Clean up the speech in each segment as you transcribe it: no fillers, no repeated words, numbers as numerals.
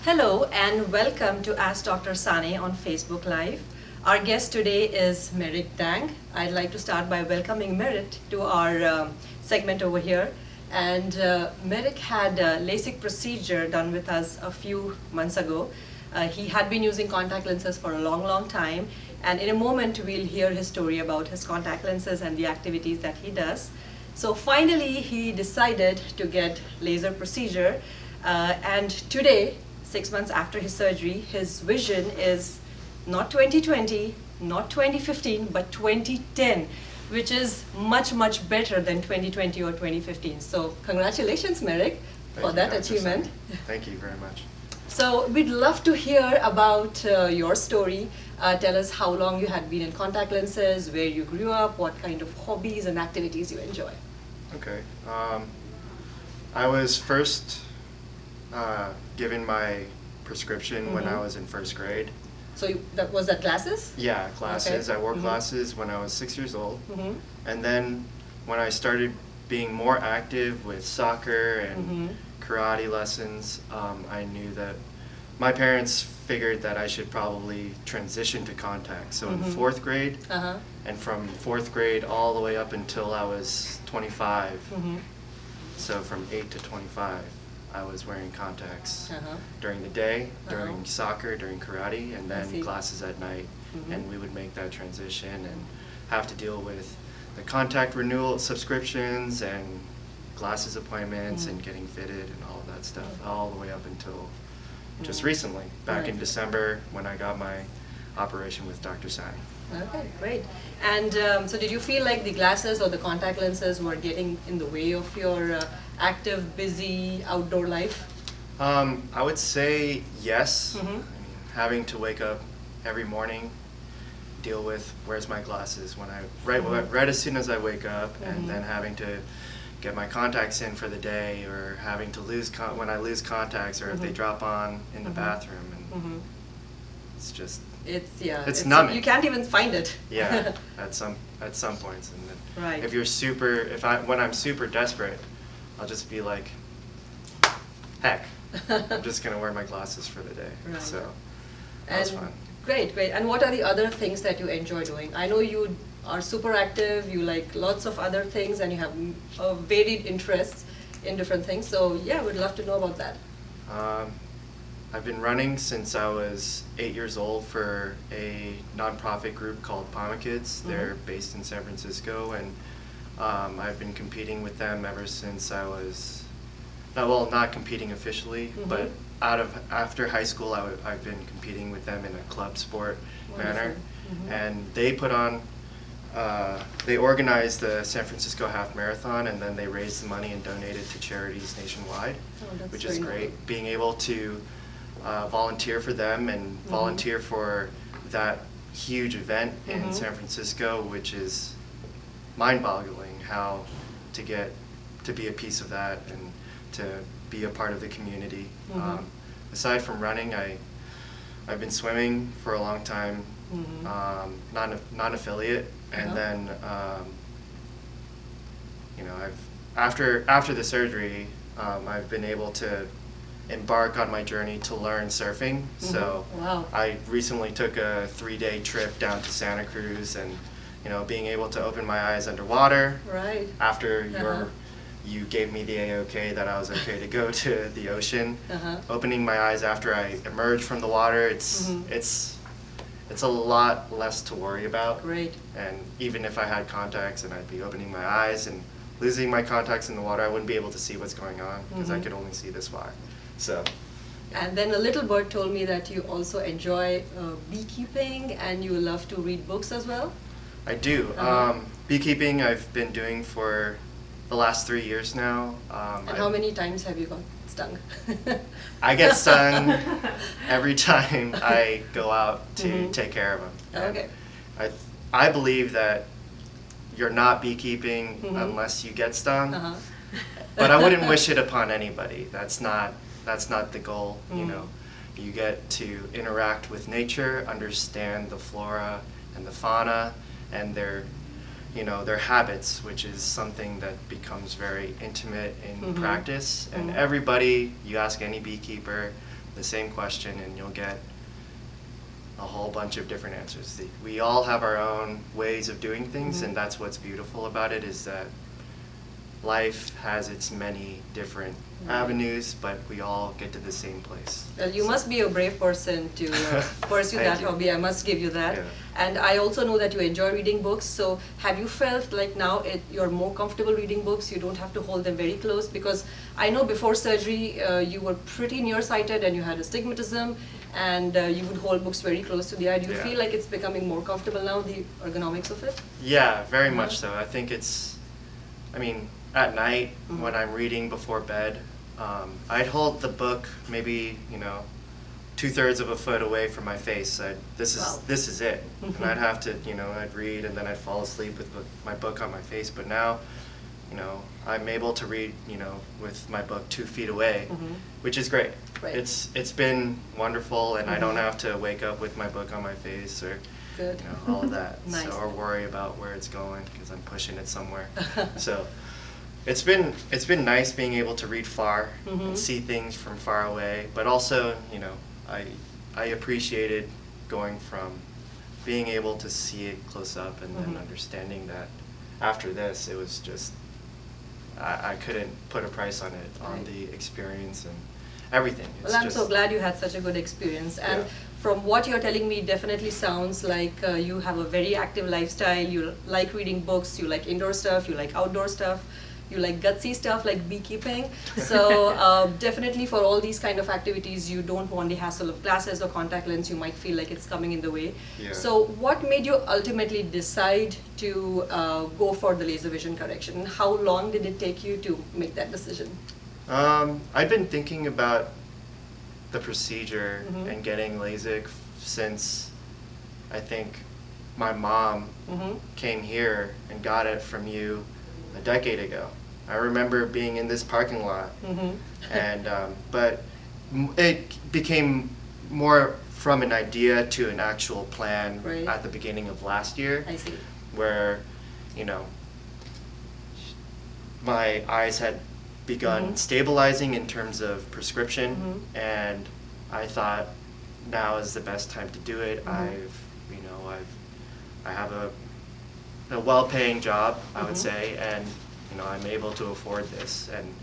Hello and welcome to Ask Dr. Sane on Facebook Live. Our guest today is Merick. I'd like to start by welcoming Merick to our segment over here. And Merick had a LASIK procedure done with us a few months ago. He had been using contact lenses for a long time. And in a moment, we'll hear his story about his contact lenses and the activities that he does. So finally, he decided to get laser procedure. And today, 6 months after his surgery, his vision is not 2020, not 2015, but 2010, which is much better than 2020 or 2015. So congratulations, Merick, for that achievement. Thank you very much. So we'd love to hear about your story. Tell us how long you had been in contact lenses, where you grew up, what kind of hobbies and activities you enjoy. Okay. I was first given my prescription when I was in first grade. So was that glasses? Yeah, glasses. Okay. I wore glasses when I was 6 years old. And then when I started being more active with soccer and karate lessons, I knew that my parents figured that I should probably transition to contacts. So in fourth grade, and from fourth grade all the way up until I was 25, so from 8 to 25, I was wearing contacts during the day, during soccer, during karate, and then classes at night. And we would make that transition and have to deal with the contact renewal subscriptions and glasses appointments and getting fitted and all of that stuff, all the way up until just recently, back in December when I got my operation with Dr. Sane. Okay, great. And so did you feel like the glasses or the contact lenses were getting in the way of your active, busy outdoor life? I would say yes. I mean, having to wake up every morning, deal with where's my glasses when I right as soon as I wake up, and then having to get my contacts in for the day, or having to lose when I lose contacts, or if they drop on in the bathroom, and it's just it's numbing. You can't even find it. Yeah, at some points, and then Right. when I'm super desperate, I'll just be like, heck, I'm just gonna wear my glasses for the day. Right. So that was And fun. Great. And what are the other things that you enjoy doing? I know you are super active, you like lots of other things, and you have varied interests in different things. So yeah, we'd love to know about that. I've been running since I was 8 years old for a nonprofit group called Palma Kids. They're based in San Francisco, and I've been competing with them ever since I was, not competing officially, but after high school, I've been competing with them in a club sport manner. And they put on, they organized the San Francisco Half Marathon, and then they raised the money and donated to charities nationwide, which is great. Cool. Being able to volunteer for them and volunteer for that huge event in San Francisco, which is mind-boggling how to get to be a piece of that and to be a part of the community. Aside from running, I've been swimming for a long time, non-affiliate, and then after the surgery, I've been able to embark on my journey to learn surfing. So I recently took a 3-day trip down to Santa Cruz, and being able to open my eyes underwater after you gave me the A-OK that I was okay to go to the ocean. Opening my eyes after I emerged from the water, it's a lot less to worry about. Great. And even if I had contacts and I'd be opening my eyes and losing my contacts in the water, I wouldn't be able to see what's going on because I could only see this far. So. And then a little bird told me that you also enjoy beekeeping and you love to read books as well. I do. Beekeeping I've been doing for the last 3 years now. And how many times have you got stung? I get stung every time I go out to take care of them. Okay. I believe that you're not beekeeping unless you get stung, but I wouldn't wish it upon anybody. That's not the goal. You get to interact with nature, understand the flora and the fauna and their habits, which is something that becomes very intimate in practice. And everybody, you ask any beekeeper, the same question and you'll get a whole bunch of different answers. We all have our own ways of doing things, and that's what's beautiful about it, is that life has its many different avenues, but we all get to the same place. Well, you must be a brave person to pursue that hobby, I must give you that. Yeah. And I also know that you enjoy reading books, so have you felt like now you're more comfortable reading books, you don't have to hold them very close? Because I know before surgery you were pretty nearsighted and you had astigmatism, and you would hold books very close to the eye. Do you feel like it's becoming more comfortable now, the ergonomics of it? Yeah, very much so. I think at night when I'm reading before bed, I'd hold the book maybe 2/3 of a foot away from my face. This is it, and I'd have to I'd read and then I'd fall asleep with my book on my face. But now, I'm able to read with my book 2 feet away, which is great. Right. It's been wonderful, and I don't have to wake up with my book on my face or all of that. Nice. So, or worry about where it's going because I'm pushing it somewhere. So. It's been nice being able to read far and see things from far away, but also, I appreciated going from being able to see it close up and then understanding that after this, it was just, I couldn't put a price on it, on the experience and everything. Well, I'm so glad you had such a good experience. And from what you're telling me, it definitely sounds like you have a very active lifestyle. You like reading books, you like indoor stuff, you like outdoor stuff. You like gutsy stuff like beekeeping. So definitely for all these kind of activities, you don't want the hassle of glasses or contact lens. You might feel like it's coming in the way. Yeah. So what made you ultimately decide to go for the laser vision correction? How long did it take you to make that decision? I've been thinking about the procedure and getting LASIK since I think my mom came here and got it from you a decade ago. I remember being in this parking lot, and but it became more from an idea to an actual plan at the beginning of last year. I see. Where, my eyes had begun stabilizing in terms of prescription, and I thought now is the best time to do it. I have a well-paying job, I would say, and I'm able to afford this. And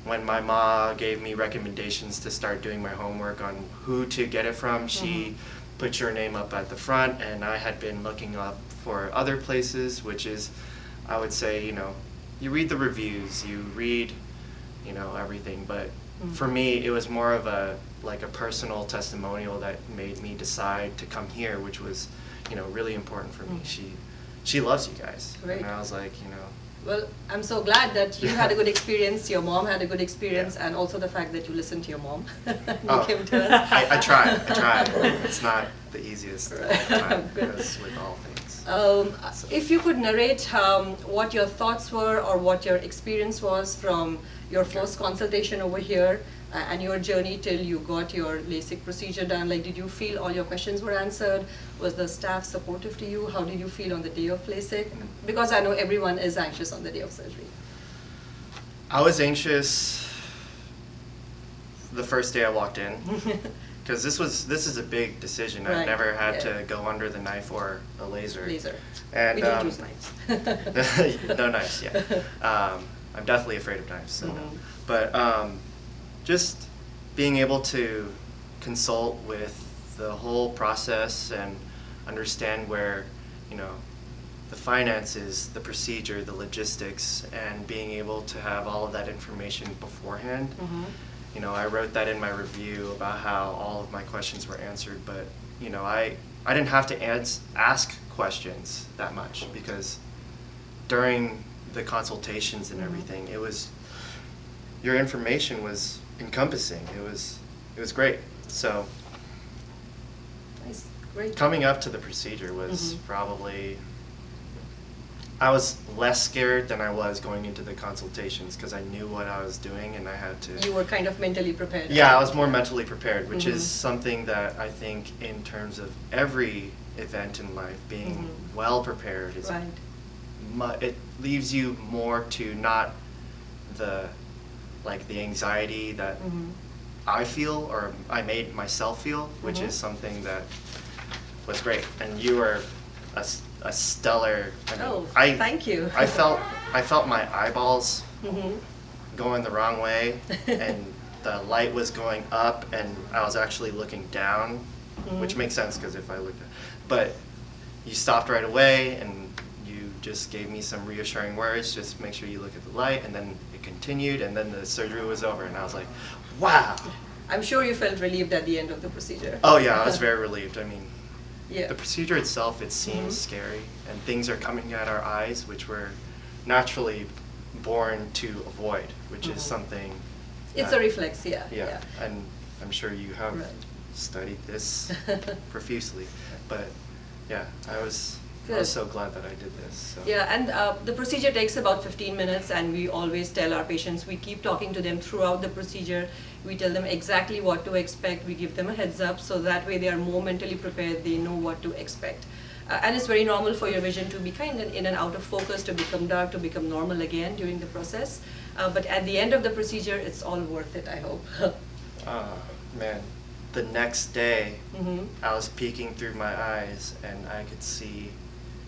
when my mom gave me recommendations to start doing my homework on who to get it from, she put your name up at the front, and I had been looking up for other places, which is, I would say, you read the reviews, you read, everything, but for me, it was more of a personal testimonial that made me decide to come here, which was, really important for me. She loves you guys. Right. And I was like, Well, I'm so glad that you had a good experience, your mom had a good experience, and also the fact that you listened to your mom. You came to us. I tried. It's not the easiest time, as with all things. If you could narrate what your thoughts were or what your experience was from your first consultation over here and your journey till you got your LASIK procedure done, did you feel all your questions were answered? Was the staff supportive to you? How did you feel on the day of LASIK? Because I know everyone is anxious on the day of surgery. I was anxious the first day I walked in, because this is a big decision. I've never had to go under the knife or a laser. And, we don't use knives. No knives, I'm definitely afraid of knives. So no. But just being able to consult with the whole process and understand where, the finances, the procedure, the logistics, and being able to have all of that information beforehand. I wrote that in my review about how all of my questions were answered, but I didn't have to ask questions that much, because during the consultations and everything, your information was encompassing. It was great. So nice. Great. Coming up to the procedure was probably, I was less scared than I was going into the consultations, because I knew what I was doing and I had to. You were kind of mentally prepared. Yeah, I was more mentally prepared, which is something that I think in terms of every event in life, being well prepared is it leaves you more to not the anxiety that I feel, or I made myself feel, which is something that was great. And you were a stellar. I mean, thank you. I felt my eyeballs going the wrong way, and the light was going up, and I was actually looking down, which makes sense because if I looked at, but you stopped right away, and you just gave me some reassuring words, just make sure you look at the light, and then it continued, and then the surgery was over, and I was like, wow. I'm sure you felt relieved at the end of the procedure. Oh yeah, I was very relieved. I mean, yeah. The procedure itself, it seems scary, and things are coming at our eyes, which we're naturally born to avoid, which is something. It's a reflex, yeah. Yeah, and I'm sure you have Right. studied this profusely, but yeah, I was Good. so glad that I did this. So. Yeah, and the procedure takes about 15 minutes, and we always tell our patients, we keep talking to them throughout the procedure. We tell them exactly what to expect. We give them a heads up, so that way they are more mentally prepared, they know what to expect. And it's very normal for your vision to be kind of in and out of focus, to become dark, to become normal again during the process. But at the end of the procedure, it's all worth it, I hope. Man, the next day, I was peeking through my eyes, and I could see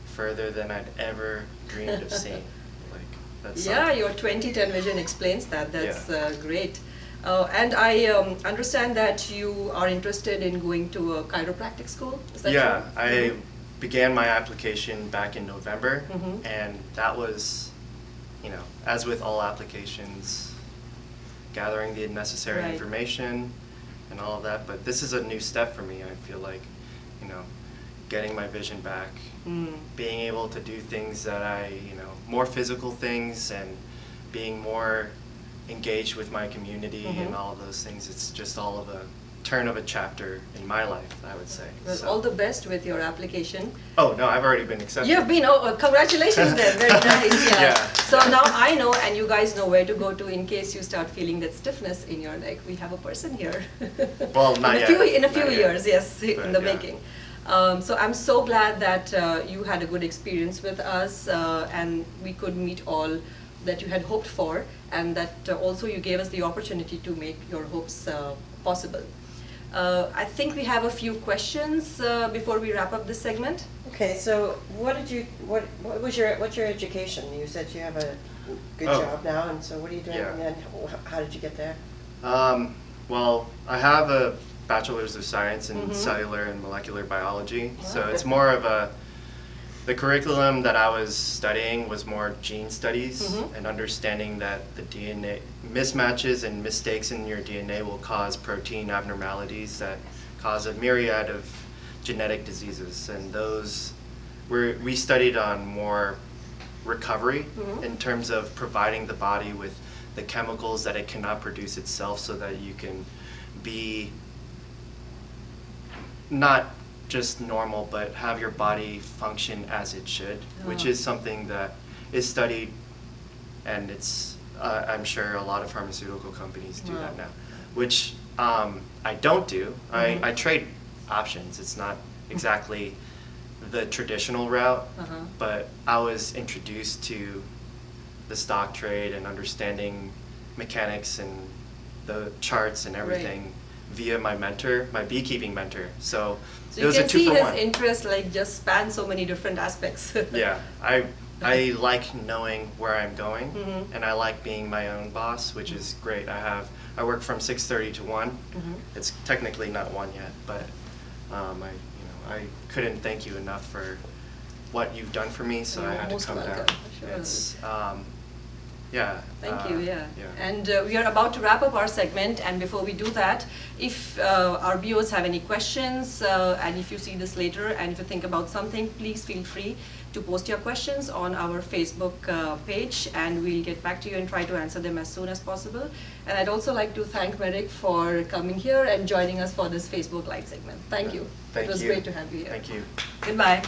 further than I'd ever dreamed of seeing. Like, that's Yeah, something. your 20/10 vision explains that. That's great. And I understand that you are interested in going to a chiropractic school. Is that Yeah, true? I began my application back in November, Mhm. and that was, as with all applications, gathering the necessary Right. information and all of that. But this is a new step for me. I feel like, getting my vision back, being able to do things that more physical things, and being more engaged with my community and all of those things. It's just all of a turn of a chapter in my life, I would say. Well, So- all the best with your application. Oh, no, I've already been accepted. You've been, congratulations then, very nice, yeah. Yeah. So now I know, and you guys know where to go to in case you start feeling that stiffness in your neck. We have a person here. Well, not in yet. In a few Not yet. years, yes, in But, the yeah. making. So I'm so glad that you had a good experience with us, and we could meet all that you had hoped for, and that also you gave us the opportunity to make your hopes possible. I think we have a few questions before we wrap up this segment. Okay, so what's your education? You said you have a good Oh. job now, and so what are you doing? Yeah. And then how did you get there? Well, I have a bachelor's of science in cellular and molecular biology, so it's more of the curriculum that I was studying was more gene studies and understanding that the DNA mismatches and mistakes in your DNA will cause protein abnormalities that cause a myriad of genetic diseases, and those we studied on more recovery in terms of providing the body with the chemicals that it cannot produce itself, so that you can be not just normal, but have your body function as it should, which is something that is studied, and it's I'm sure a lot of pharmaceutical companies do that now, which I don't do. I trade options. It's not exactly the traditional route, but I was introduced to the stock trade and understanding mechanics and the charts and everything via my mentor, my beekeeping mentor. So it you was can a see his 2-for-1. interest just span so many different aspects. Yeah, I like knowing where I'm going, and I like being my own boss, which is great. I work from 6:30 to 1. It's technically not 1 yet, but I couldn't thank you enough for what you've done for me, so You're I had to most come welcome. down. Sure. It's yeah. Thank you, yeah. And we are about to wrap up our segment, and before we do that, if our viewers have any questions, and if you see this later, and if you think about something, please feel free to post your questions on our Facebook page, and we'll get back to you and try to answer them as soon as possible. And I'd also like to thank Merick for coming here and joining us for this Facebook Live segment. Thank you. Thank It was you. great to have you here. Thank you. Goodbye.